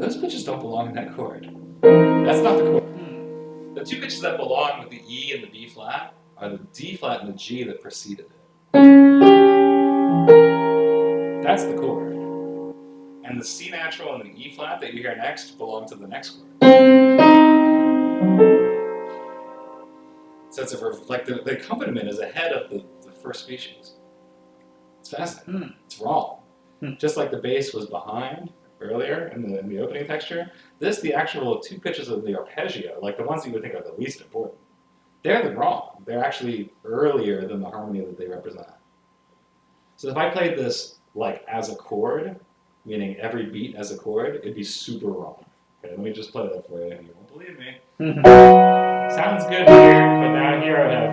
Those pitches don't belong in that chord. That's not the chord. The two pitches that belong with the E and the B flat are the D flat and the G that preceded it. That's the chord. And the C natural and the E flat that you hear next belong to the next chord. So it's like the accompaniment is ahead of the first species. It's fascinating. It's wrong. Just like the bass was behind earlier in the opening texture, the actual two pitches of the arpeggio, like the ones you would think are the least important, they're wrong. They're actually earlier than the harmony that they represent. So if I played this like as a chord, meaning every beat as a chord, it'd be super wrong. Okay, let me just play that for you. You won't believe me. Sounds good here, but now here I have.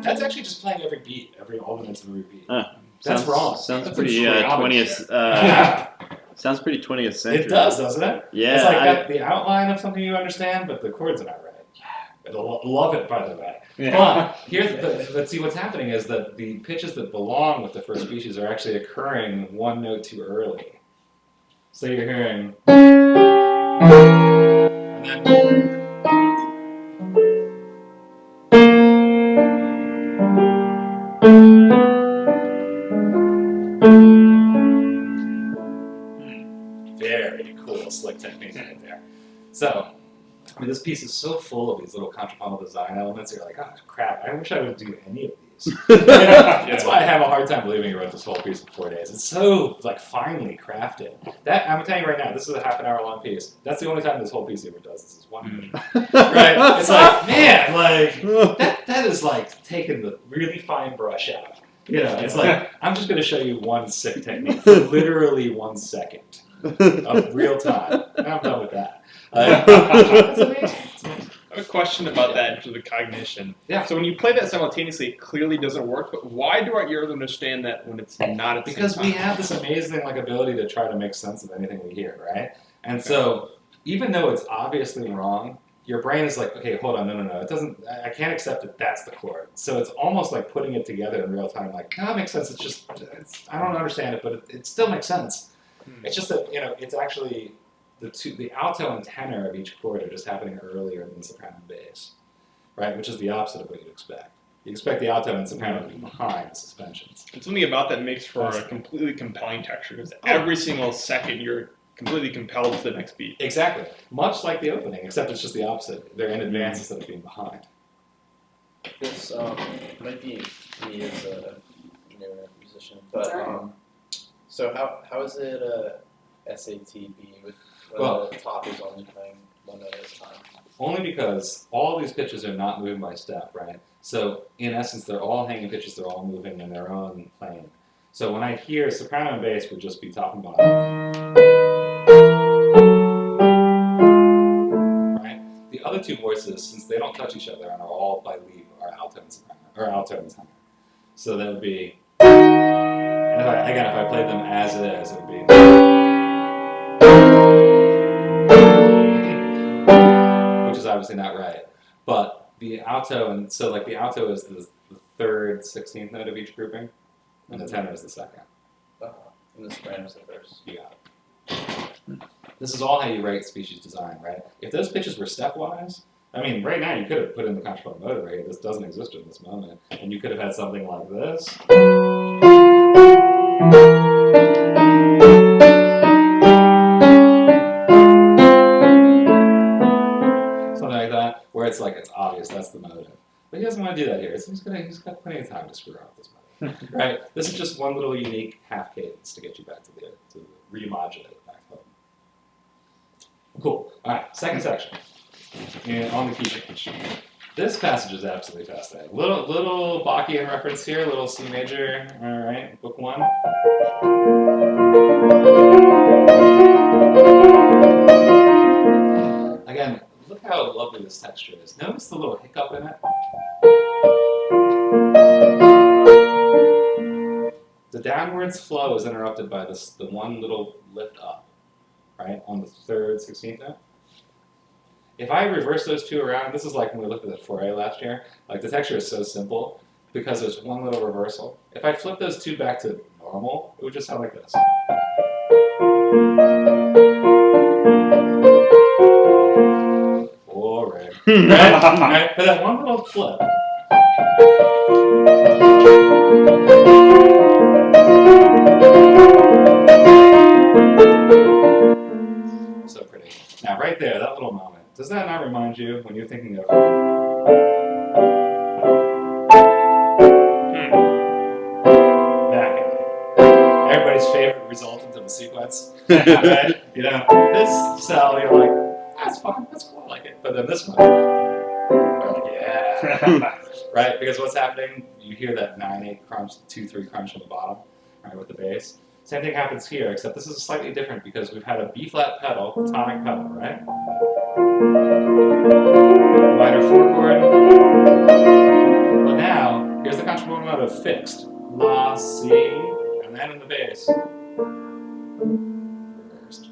That's actually just playing every beat, all the notes of every beat. That's wrong. Sounds That's pretty a 20th. Sounds pretty 20th century. It does, doesn't it? Yeah. It's like got the outline of something you understand, but the chords are not right. I love it, by the way. But let's see what's happening is that the pitches that belong with the first species are actually occurring one note too early. So you're hearing. And then. very cool, slick technique right there. So, I mean, this piece is so full of these little contrapuntal design elements. You're like, oh crap! I wish I would do any of these. That's why I have a hard time believing you wrote this whole piece in 4 days. It's so like finely crafted. That I'm telling you right now, this is a half an hour long piece. That's the only time this whole piece ever does. This is 1 minute. Right? It's like, man, like that is like taking the really fine brush out. You know, it's like I'm just going to show you one sick technique for literally 1 second of real time, and I'm done with that. It's amazing. It's amazing. I have a question about that in terms of cognition. Yeah. So when you play that simultaneously, it clearly doesn't work. But why do our ears understand that when it's not at the Because same we time? have this amazing like ability to try to make sense of anything we hear, right? And so even though it's obviously wrong, your brain is like, okay, hold on, no. It doesn't. I can't accept that that's the chord. So it's almost like putting it together in real time. Like, no, it makes sense. It's just, I don't understand it, but it still makes sense. It's just that it's actually the alto and tenor of each chord are just happening earlier than soprano and bass, right? Which is the opposite of what you'd expect. You expect the alto and soprano to be behind the suspensions. And something about that makes for a completely compelling texture because every single second you're completely compelled to the next beat. Exactly. Much like the opening, except it's just the opposite. They're in advance instead of being behind. This might be me as a newer musician, but so how is it SATB with the top is only playing 1 note at a time? Only because all these pitches are not moving by step, right? So in essence, they're all hanging pitches. They're all moving in their own plane. So when I hear soprano and bass would just be top and bottom, right? The other two voices, since they don't touch each other and are all by lead, are alto and soprano, or alto and tenor. So that would be, and if I played them as it is, it would be, which is obviously not right. But the alto, and so like the alto is the third 16th note of each grouping, and the tenor is the second. And the soprano is the first. You got it. This is all how you write species design, right? If those pitches were stepwise, I mean, right now you could have put in the contrapuntal motive right here. This doesn't exist in this moment, and you could have had something like this. Something like that, where it's like it's obvious that's the motive. But he doesn't want to do that here. He's got plenty of time to screw around with this motive, right? This is just one little unique half cadence to get you back to remodulate back home. Cool. All right, second section. And on the key change. This passage is absolutely fascinating. Little Bach-ian reference here, little C major. All right, book 1. Again, look how lovely this texture is. Notice the little hiccup in it. The downwards flow is interrupted by the one little lift up, right, on the third 16th note. If I reverse those two around, this is like when we looked at the Fourier last year, like the texture is so simple because there's one little reversal. If I flip those two back to normal, it would just sound like this. Boring. Right? But that one little flip. So pretty. Now, right there, that little moment, does that not remind you when you're thinking of that guy? Everybody's favorite resultant of a sequence, right? You know, this cell, you're like, that's fun, that's cool, I like it. But then this one, you're like, yeah, right? Because what's happening? You hear that 9/8 crunch, 2/3 crunch on the bottom, right, with the bass. Same thing happens here, except this is slightly different because we've had a B-flat pedal, tonic pedal, right? Minor 4 chord. But now, here's the contrapuntal motive fixed. La, Si, and then in the bass. Reversed.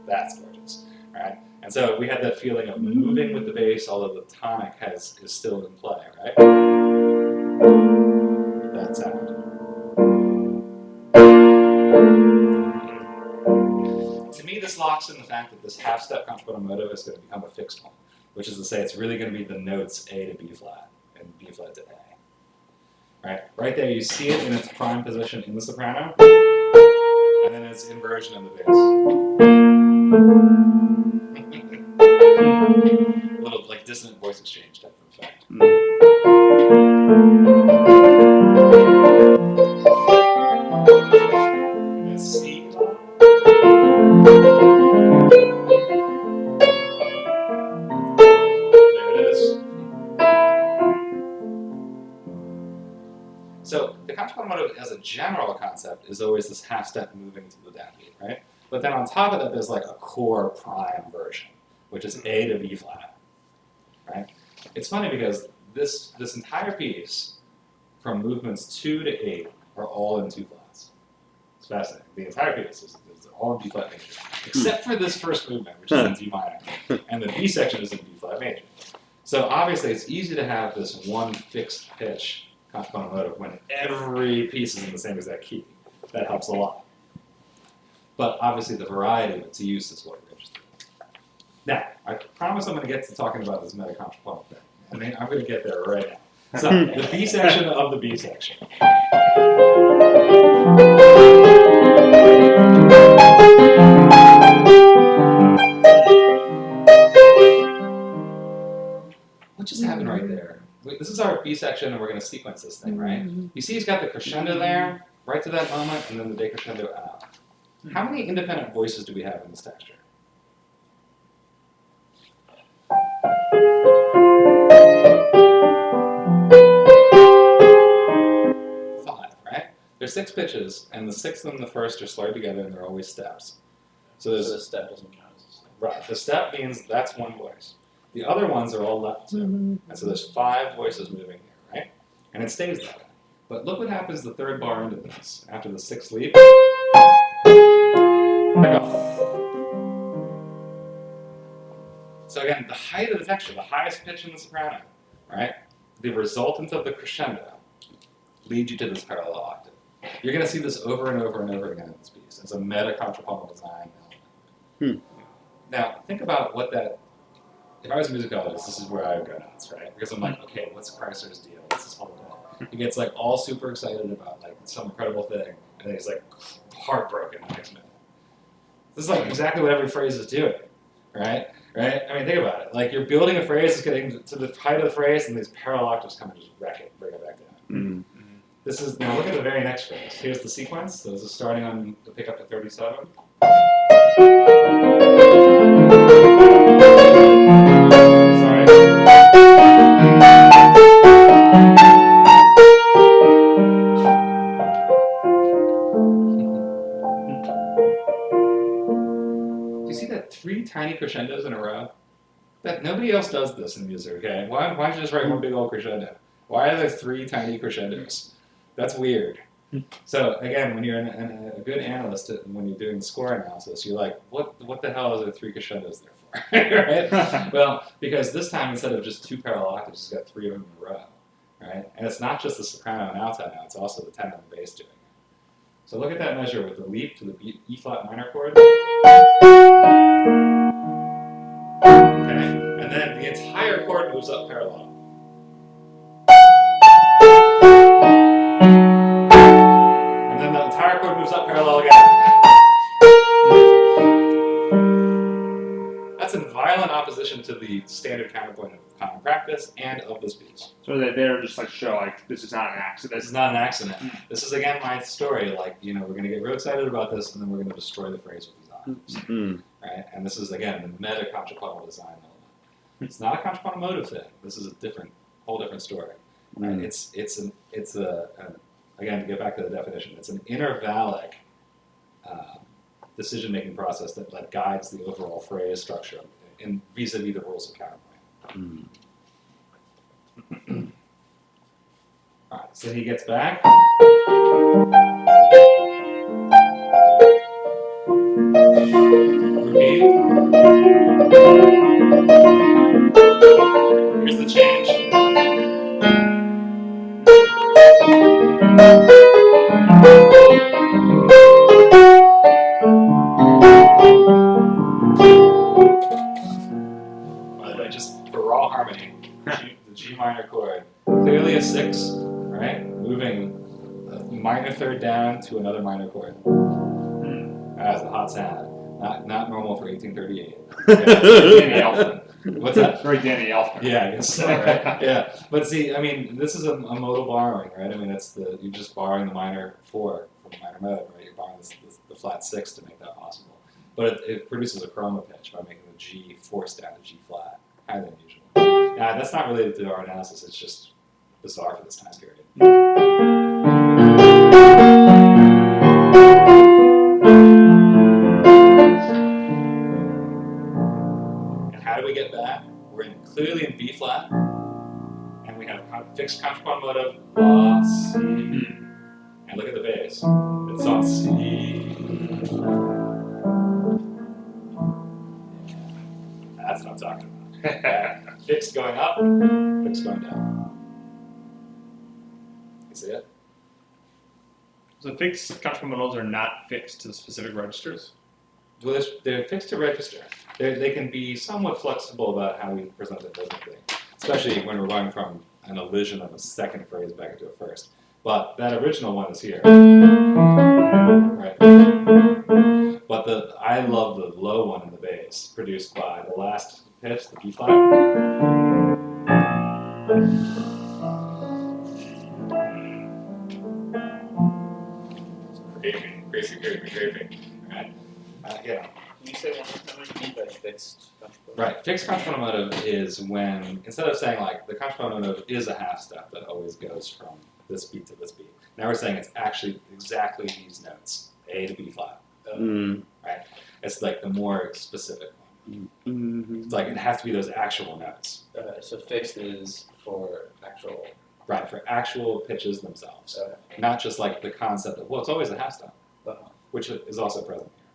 That's gorgeous, right? And so we had that feeling of moving with the bass, although the tonic is still in play, right? That sound. To me, this locks in the fact that this half-step contrapuntal motive is going to become a fixed one, which is to say it's really going to be the notes A to B flat and B flat to A. Right there, you see it in its prime position in the soprano. and then it's inversion of the bass. A little like dissonant voice exchange type of effect. And then C. There it is. So the contrapuntal motive as a general concept is always this half step moving to the downbeat, right? But then on top of that, there's like a core prime version, which is A to B flat, right? It's funny because this entire piece, from movements 2 to 8, are all in 2 flats. It's fascinating. The entire piece is all in B flat major, except for this first movement, which is in D minor, and the B section is in B flat major. So obviously, it's easy to have this one fixed pitch contrapuntal motive when every piece is in the same exact key. That helps a lot. But obviously, the variety of its use is what we're interested in. Now, I promise I'm going to get to talking about this metacontrapuntal thing. I mean, I'm going to get there right now. So, the B section of the B section. What just happened right there? This is our B section, and we're going to sequence this thing, right? You see he's got the crescendo there, right to that moment, and then the decrescendo out. How many independent voices do we have in this texture? 5, right? There's 6 pitches, and the 6th and the 1st are slurred together, and they're always steps. So the step doesn't count as a step. Right, the step means that's one voice. The other ones are all left too. And so there's 5 voices moving here, right? And it stays that way. But look what happens the 3rd bar into this, after the 6th leap. So again, the height of the texture, the highest pitch in the soprano, right? The resultant of the crescendo leads you to this parallel octave. You're going to see this over and over and over again in this piece. It's a meta-contrapuntal design element. Now, think about what that. If I was a musicologist, this is where I would go nuts, right? Because I'm like, okay, what's Kreisler's deal? What's this whole thing? He gets like all super excited about like some incredible thing, and then he's like heartbroken the next minute. This is like exactly what every phrase is doing, right? Right? I mean, think about it. Like you're building a phrase, it's getting to the height of the phrase, and these parallel octaves come and just wreck it, bring it back down. This is now look at the very next phrase. Here's the sequence. So this is starting on the pickup to 37. Sorry. Do you see that 3 tiny crescendos in a row? That nobody else does this in music, okay? Why don't you just write one big old crescendo? Why are there 3 tiny crescendos? That's weird. So again, when you're a good analyst, when you're doing the score analysis, you're like, what the hell is there 3 crescendos there for, right? Well, because this time instead of just 2 parallel octaves, it's got 3 of them in a row, right? And it's not just the soprano and alto now; it's also the tenor and the bass doing it. So look at that measure with the leap to the E flat minor chord. Okay, and then the entire chord moves up parallel. And the entire chord moves up parallel again. That's in violent opposition to the standard counterpoint of common practice and of this piece. So that they're just like show like this is not an accident. This is not an accident. This is again my story. Like we're going to get real excited about this, and then we're going to destroy the phrase with these octaves, right? And this is again the meta contrapuntal design element. It's not a contrapuntal motive thing. This is a whole different story. Right? It's a again, to get back to the definition, it's an intervallic decision-making process that guides the overall phrase structure in vis-a-vis the rules of counterpoint. All right, so he gets back. Repeat. Here's the change. By the way, just for raw harmony, the G minor chord, clearly a 6, right? Moving a minor third down to another minor chord. That's a hot sound. Not normal for 1838. Danny Elfman. What's that? Very Danny Elfman. Yeah, I guess so, right? Yeah, but see, I mean, this is a modal borrowing, right? I mean, you're just borrowing the minor 4 from the minor mode, right? You're borrowing the flat 6 to make that possible. But it produces a chroma pitch by making the G forced down to G flat, higher than usual. Now, that's not related to our analysis, it's just bizarre for this time period. And how do we get back? We're clearly in B flat, and we have fixed contrapuntal motive, La, C, and look at the bass. It's on C. That's what I'm talking about. Fixed going up, fixed going down. You see it? So fixed contrapuntals are not fixed to the specific registers. Well, they're fixed to register. They can be somewhat flexible about how we present them rhythmically, especially when we're going from an elision of a second phrase back into a first. But that original one is here, right? But I love the low one in the bass, produced by the last pitch, the B flat. Crazy. Right? Yeah. Can you say one more time what you mean by fixed contrapuntal? Right. Fixed contrapuntal motive is when, instead of saying like the contrapuntal motive is a half step that always goes from this beat to this beat, now we're saying it's actually exactly these notes, A to B flat. Right? It's like the more specific one. It's like it has to be those actual notes. So fixed is for actual. Right, for actual pitches themselves. Not just like the concept of, well, it's always a half step, which is also present here.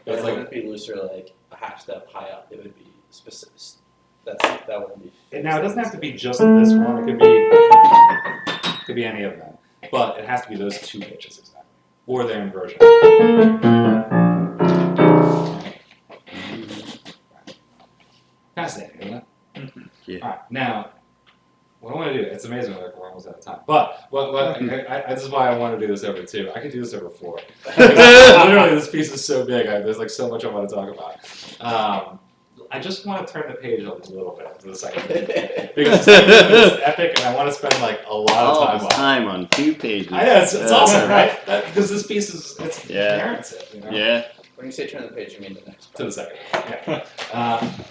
But It's it like, wouldn't be looser like a half step high up. It would be specific. That wouldn't be. now it doesn't have to be just this one. It could be any of them. But it has to be those two pitches exactly, or their inversion. Fascinating, isn't it? Yeah. All right, now what I want to do, it's amazing that we're almost out of time. But this is why I want to do this over 2. I could do this over 4. Literally, this piece is so big. There's like so much I want to talk about. I just want to turn the page a little bit to the second page. Because the second page is epic, and I want to spend like a lot of All this time on 2 pages. I know, it's awesome, right? Because this piece is, it's narrative, you know? Yeah. When you say turn the page, you mean the next To part. the second. Yeah.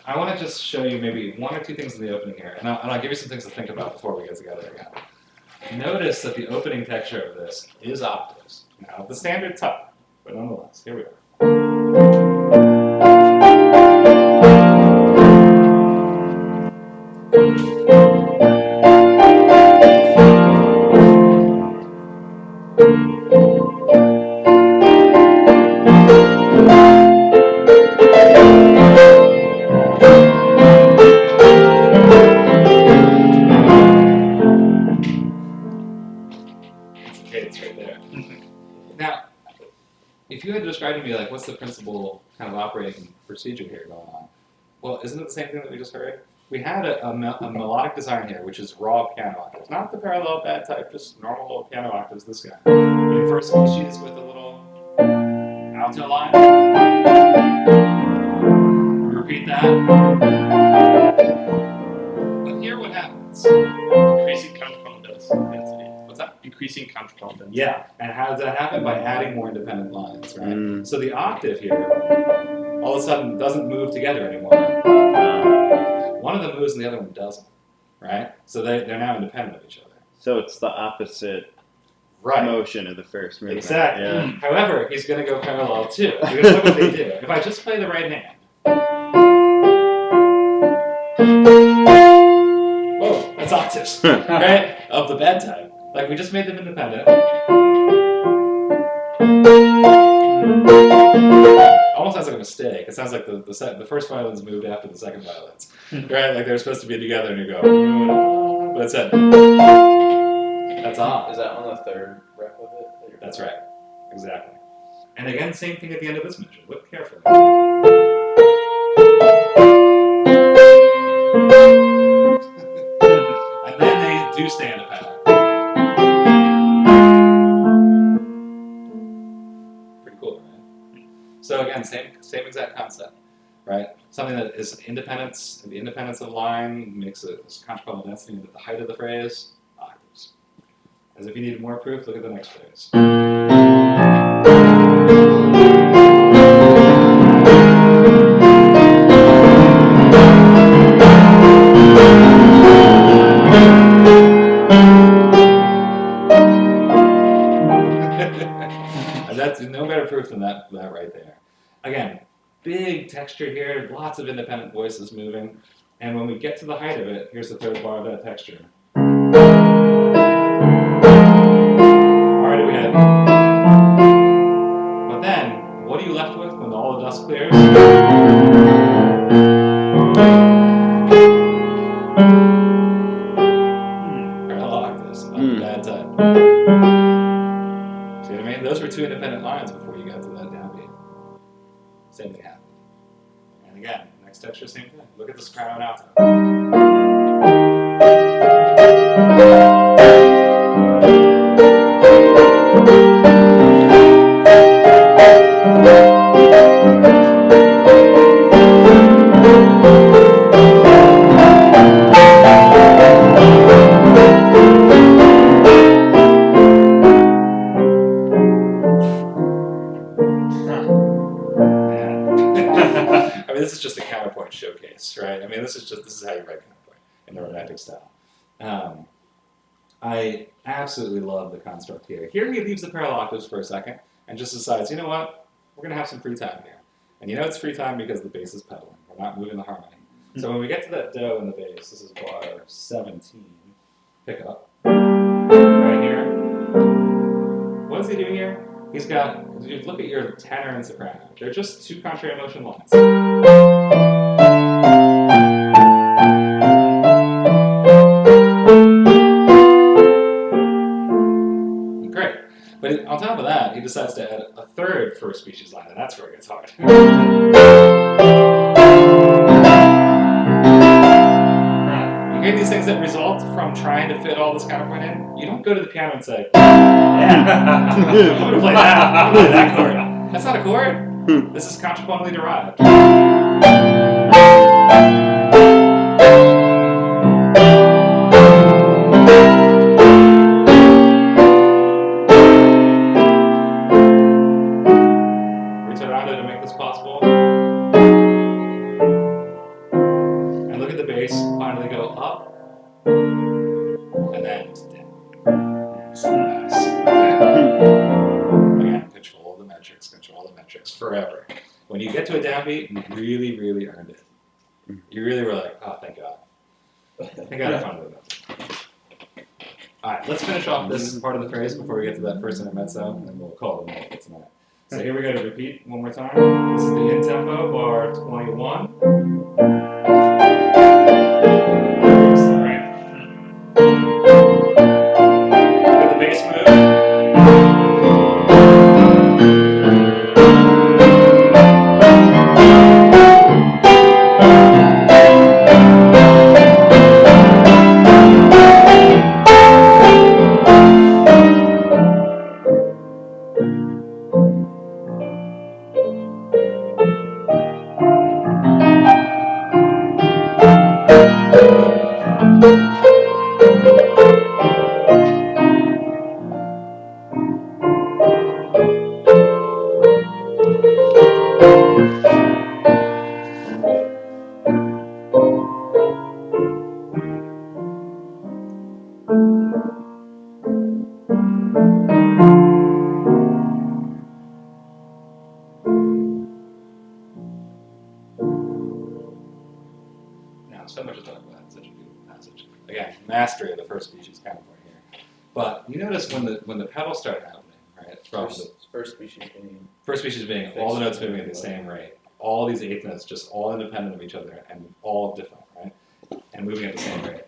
I want to just show you maybe 1 or 2 things in the opening here, and I'll give you some things to think about before we get together again. Notice that the opening texture of this is octaves. Now, the standard type, but nonetheless, here we are. It's right there. Now, if you had described to me, like, what's the principal kind of operating procedure here going on? Well, isn't it the same thing that we just heard? We had a melodic design here, which is raw piano octaves. Not the parallel bad type, just normal little piano octaves, this guy. In first species with a little alto line. Repeat that. But here what happens? Increasing contrapuntal density. What's that? Increasing contrapuntal density. Yeah, and how does that happen? By adding more independent lines, right? So the octave here, all of a sudden, doesn't move together anymore. One of them moves and the other one doesn't, right? So they're now independent of each other. So it's the opposite motion of the first movement. Exactly. Yeah. However, he's going to go parallel too. Because look what they do. If I just play the right hand. Whoa, that's octaves, right? Of the bad type. Like we just made them independent. Almost sounds like a mistake. It sounds like the first violins moved after the second violins, right? Like they're supposed to be together, and you go, but it said, that's odd. Is that on the third rep of it? That's right, exactly. And again, same thing at the end of this measure. Look carefully. And then they do stay independent. Pretty cool, right? So again, same exact concept, right? Something that is independence, the independence of line makes a contrapuntal density into the height of the phrase, octaves. As if you need more proof, look at the next phrase. And that's no better proof than that right there. Again, big texture here, lots of independent voices moving. And when we get to the height of it, here's the third bar of that texture. Already we had. But then, what are you left with when all the dust clears? Parallel octaves on the bad type. See what I mean? Those were two independent lines before you got to that downbeat. Same thing happened. And again, next texture, same thing. Look at the soprano and alto. I mean, this is just a counterpoint showcase, right? I mean, this is how you write counterpoint in the romantic style. I absolutely love the construct here. Here he leaves the parallel octaves for a second and just decides, you know what? We're going to have some free time here. And you know it's free time because the bass is pedaling. We're not moving the harmony. So when we get to that do in the bass, this is bar 17, pick up, right here. What is he doing here? He's got, if you look at your tenor and soprano, they're just two contrary motion lines. Great. But on top of that, he decides to add a third first species line, and that's where it gets hard. You hear these things that result from trying to fit all this counterpoint in? You don't go to the piano and say, yeah, I'm going to play that. I'm going to play that chord. That's not a chord. This is contrapuntally derived. Ritornado to make this possible. And look at the bass finally go up and then down. So nice. Again, control the metrics forever. When you get to a downbeat, you really, really earned it. You really were like, oh, thank God. Thank God I found it. Alright, let's finish off this part of the phrase before we get to that first intermezzo, and then we'll call it a night for tonight. So here we go to repeat one more time. This is the in-tempo, bar 21. Right. With the bass move. Now, so much to talk about. Such a beautiful passage. Again, mastery of the first species counterpoint here. But you notice when the pedals start happening, right? From the First species being all the notes moving at the same rate. All these eighth notes just all independent of each other and all different, right? And moving at the same rate.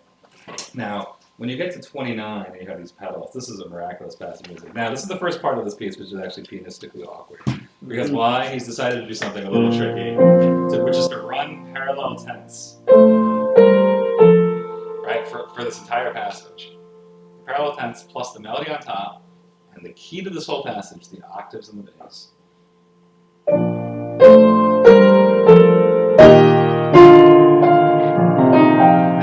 Now, when you get to 29 and you have these pedals, this is a miraculous passage of music. Now, this is the first part of this piece, which is actually pianistically awkward. Because why? He's decided to do something a little tricky, which is to run parallel tenths, right, for this entire passage. Parallel tenths plus the melody on top, and the key to this whole passage, the octaves and the bass. And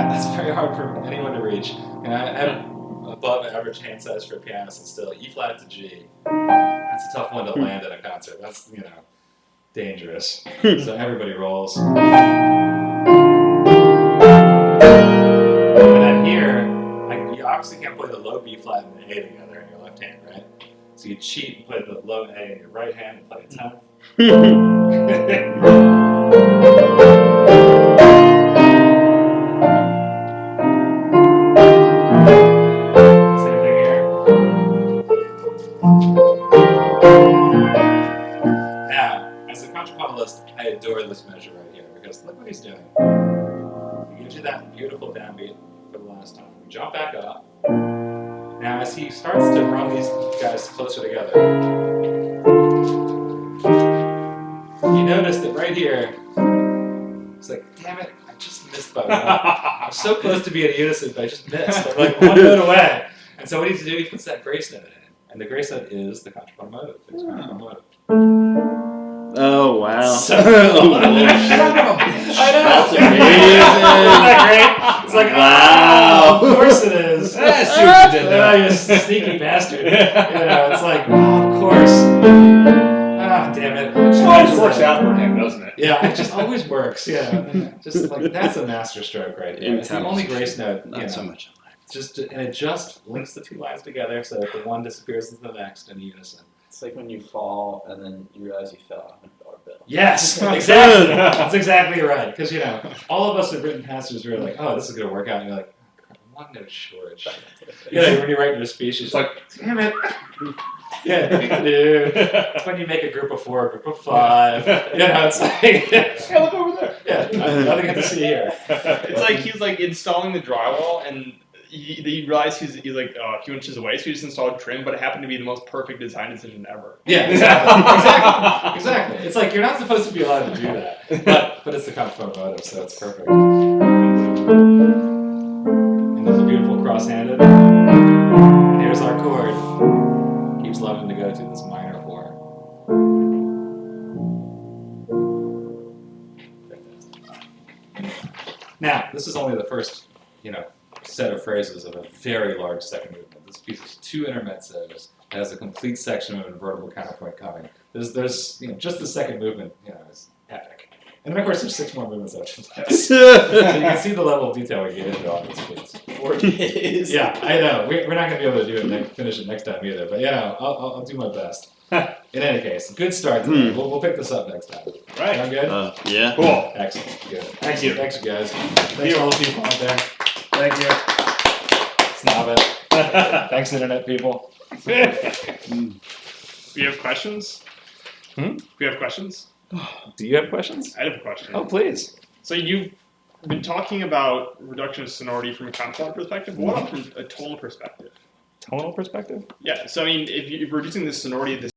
that's very hard for anyone to reach. And I have above average hand size for a pianist, and still E flat to G. That's a tough one to land in a concert. That's, you know, dangerous. So everybody rolls. And then here, you obviously can't play the low B flat and the A together in your left hand, right? So you cheat and play the low A in your right hand and play a 10th. Same thing here. Now, as a contrapuntalist, I adore this measure right here because look what he's doing. He gives you that beautiful downbeat for the last time. We jump back up. Now, as he starts to run these guys closer together, you notice that right here, it's like, damn it, I just missed by one. I'm so close to being in unison, but I just missed. I'm like one note away. And so what he needs to do, he puts that grace note in. And the grace note is the contrapuntal motive. Fixed contrapuntal motive. Oh, wow. So oh, I know. That's Isn't that great? It's like, Wow. oh, of course it is. I see what you did Oh, there. you sneaky bastard. You know, it's like, oh, of course. Ah, damn it. It always works out for him, doesn't it? Yeah, it just always works. Yeah, just like that's a master stroke right here. It's the only grace note. Not so much. Just and it just links the two lines together so that the one disappears into the next in unison. It's like when you fall and then you realize you fell off a dollar bill. Yes, exactly. That's exactly right. Because you know, all of us have written passages where you're like, "Oh, this is gonna work out," and you're like, "I'm one note short." You know, when you write your speech, it's like, "Damn it." Yeah, it's when you make a group of 4, a group of 5. You know, it's like, Hey, look over there. yeah, nothing to see here. It's like he's like installing the drywall, and he realized he's like a few inches away, so he just installed trim, but it happened to be the most perfect design decision ever. Yeah, exactly. It's like you're not supposed to be allowed to do that, but it's the contrapuntal motive, so it's perfect. And there's a beautiful cross-handed. Here's our chord. Keeps loving to go to this minor 4. Now, this is only the first, set of phrases of a very large second movement. This piece is 2 intermezzos. It has a complete section of invertible counterpoint coming. There's just the second movement, is epic. And then of course there's 6 more movements after that. So you can see the level of detail we get into on this piece. 4 days. Yeah, I know. We're not going to be able to do it finish it next time either. But I'll do my best. In any case, good start. We'll pick this up next time. Right. Sound good? Yeah. Cool. Excellent. Good. Thank you. Thanks, you guys. Thanks to all the people out there. Thank you. Snob it. Thanks, internet people. We have questions? We have questions? Do you have questions? I have a question. Oh, please. So you've been talking about reduction of sonority from a contrapuntal perspective. What about from a tonal perspective? Tonal perspective? Yeah, so I mean, if you're reducing the sonority of this